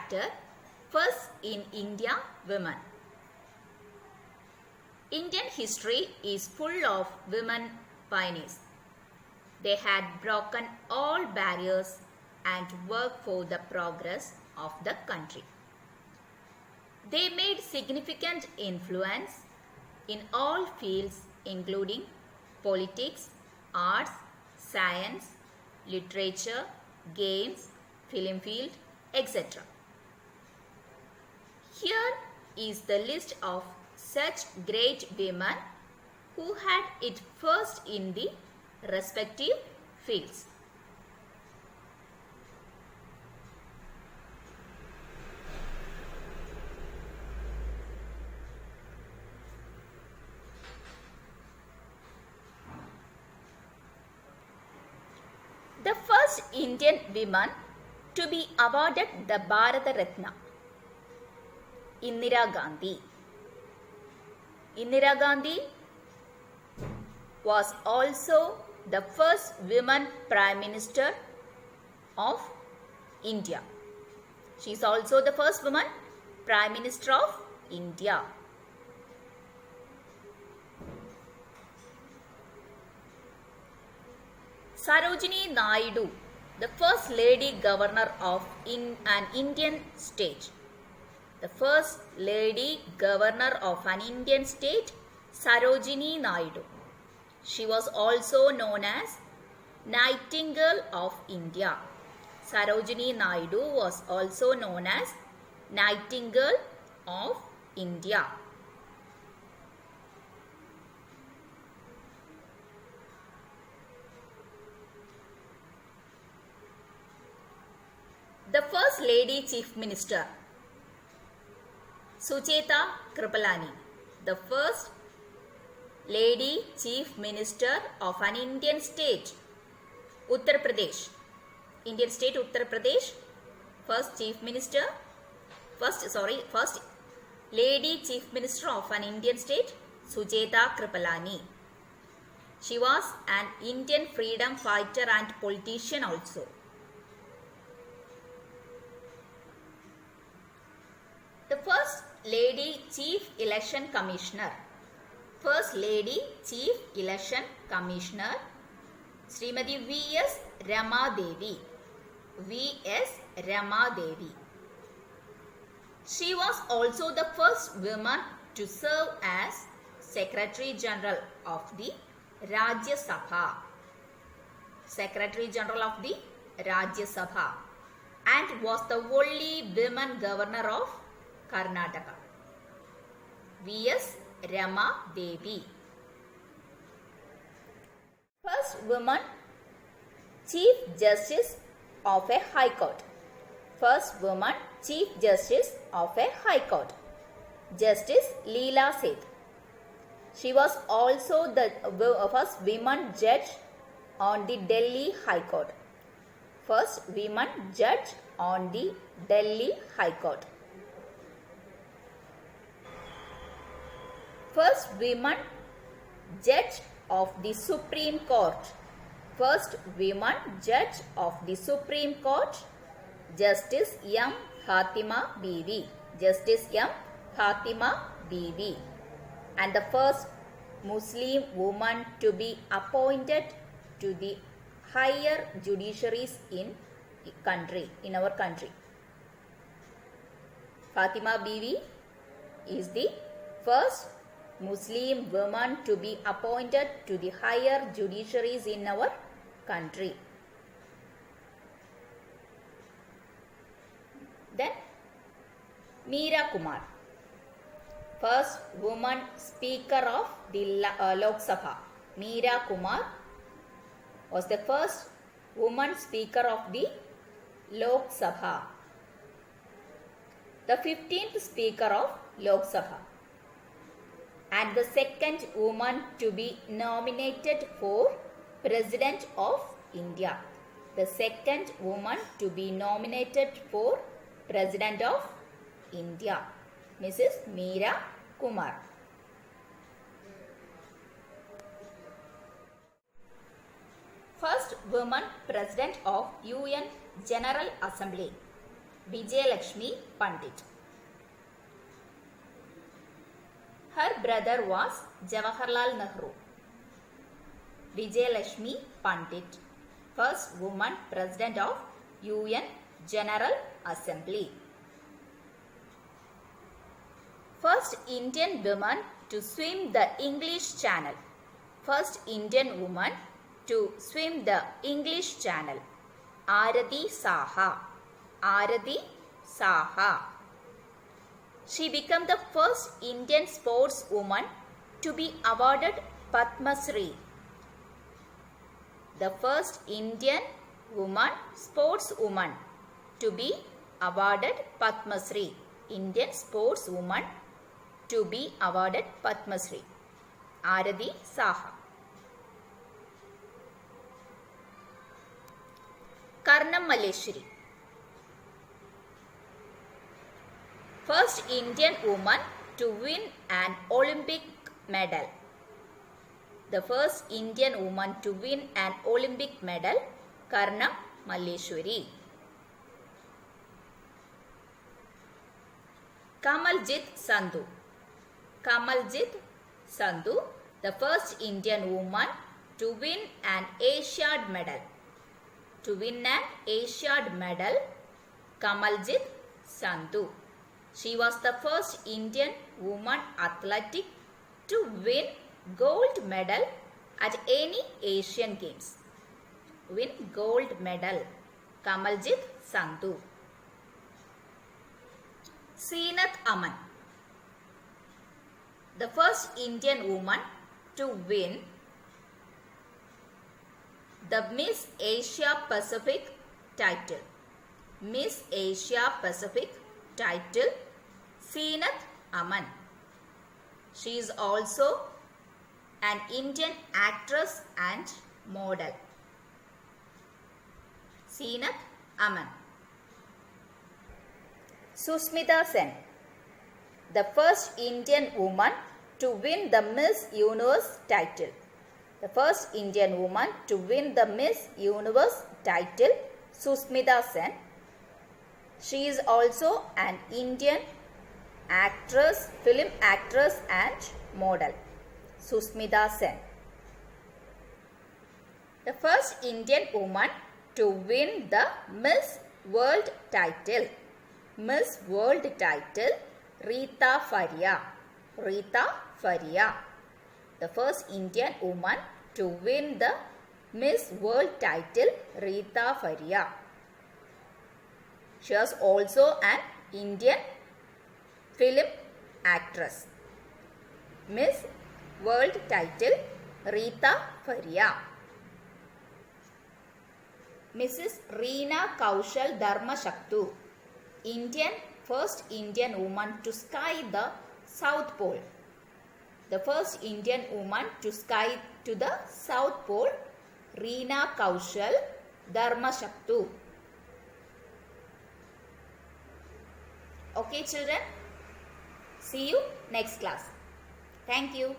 chapter, First in India Women. Indian history is full of women pioneers. They had broken all barriers and worked for the progress of the country. They made significant influence in all fields including politics, arts, science, literature, games, film field, etc. Here is the list of such great women who had it first in the respective fields. The first Indian woman to be awarded the Bharata Ratna, Indira Gandhi. Indira Gandhi was also the first woman Prime Minister of India. She is also the first woman Prime Minister of India. Sarojini Naidu, the first lady governor of an Indian state. The first lady governor of an Indian state, Sarojini Naidu. She was also known as Nightingale of India. Sarojini Naidu was also known as Nightingale of India. The first lady chief minister, Sucheta Kripalani, the first lady chief minister of an Indian state, Uttar Pradesh. Indian state Uttar Pradesh, first lady chief minister of an Indian state, Sucheta Kripalani. She was an Indian freedom fighter and politician also. The first lady chief election commissioner, first lady chief election commissioner, Srimati V.S. Rama Devi. V.S. Rama Devi. She was also the first woman to serve as Secretary General of the Rajya Sabha. Secretary General of the Rajya Sabha, and was the only woman governor of Karnataka. V.S. Rama Devi. First woman Chief Justice of a High Court. First woman Chief Justice of a High Court, Justice Leela Seth. She was also the first woman judge on the Delhi High Court. First woman judge on the Delhi High Court. First woman judge of the Supreme Court. First woman judge of the Supreme Court, Justice M. Fatima Bibi. Justice M. Fatima Bibi. And the first Muslim woman to be appointed to the higher judiciaries in our country. Fatima Bibi is the first Muslim woman to be appointed to the higher judiciaries in our country. Then Meera Kumar, first woman speaker of the Lok Sabha. Meera Kumar was the first woman speaker of the Lok Sabha, the 15th speaker of Lok Sabha, and the second woman to be nominated for President of India. The second woman to be nominated for President of India, Mrs. Meera Kumar. First woman President of UN General Assembly, Vijayalakshmi Pandit. Her brother was Jawaharlal Nehru. Vijayalakshmi Pandit, first woman president of UN General Assembly. First Indian woman to swim the English Channel. First Indian woman to swim the English Channel. Arathi Saha. Arathi Saha. She became the first Indian sportswoman to be awarded Padma Shri. The first Indian woman sportswoman to be awarded Padma Shri. Indian sportswoman to be awarded Padma Shri. Arathi Saha. Karnam Malleshwari. First Indian woman to win an Olympic medal. The first Indian woman to win an Olympic medal, Karnam Malleshwari. Kamaljit Sandhu. Kamaljit Sandhu, the first Indian woman to win an Asiad medal. To win an Asiad medal, Kamaljit Sandhu. She was the first Indian woman athlete to win gold medal at any Asian Games. Win gold medal, Kamaljit Sandhu. Zeenat Aman, the first Indian woman to win the Miss Asia Pacific title. Miss Asia Pacific title, Zeenat Aman. She is also an Indian actress and model. Zeenat Aman. Susmita Sen, the first Indian woman to win the Miss Universe title. The first Indian woman to win the Miss Universe title, Susmita Sen. She is also an Indian actress, film actress and model. Susmita Sen. The first Indian woman to win the Miss World title. Miss World title, Rita Faria. Rita Faria. The first Indian woman to win the Miss World title, Rita Faria. She was also an Indian film actress. Miss World title, Rita Faria. Mrs. Reena Kaushal Dharmashaktu, first Indian woman to sky the South Pole. The first Indian woman to sky to the South Pole, Reena Kaushal Dharmashaktu. Okay children, see you next class. Thank you.